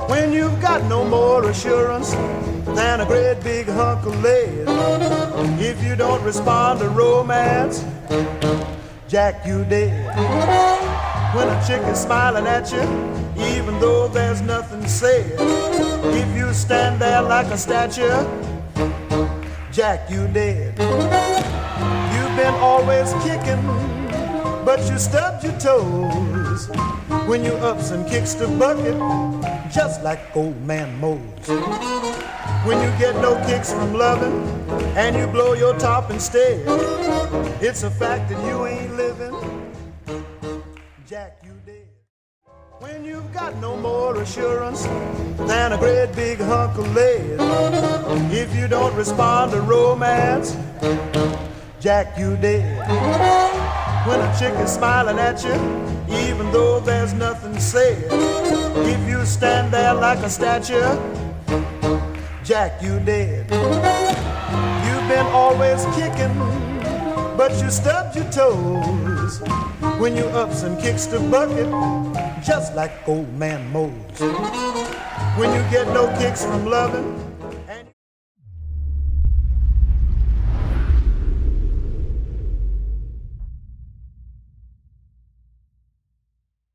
When you've got no more assurance than a great big hunk of lead, if you don't respond to romance, Jack, you dead. When a chick is smiling at you, even though there's nothing said, if you stand there like a statue, Jack, you dead. You've been always kicking, but you stubbed your toes when you ups and kicks the bucket, just like old man Mose. When you get no kicks from loving and you blow your top instead, it's a fact that you ain't living, Jack, you dead. When you've got no more assurance than a great big hunk of lead, if you don't respond to romance, Jack, you dead. When a chick is smiling at you, even though there's nothing said, if you stand there like a statue, Jack, you dead. You've been always kicking, but you stubbed your toes when you ups and kicks the bucket, just like old man Mose. When you get no kicks from loving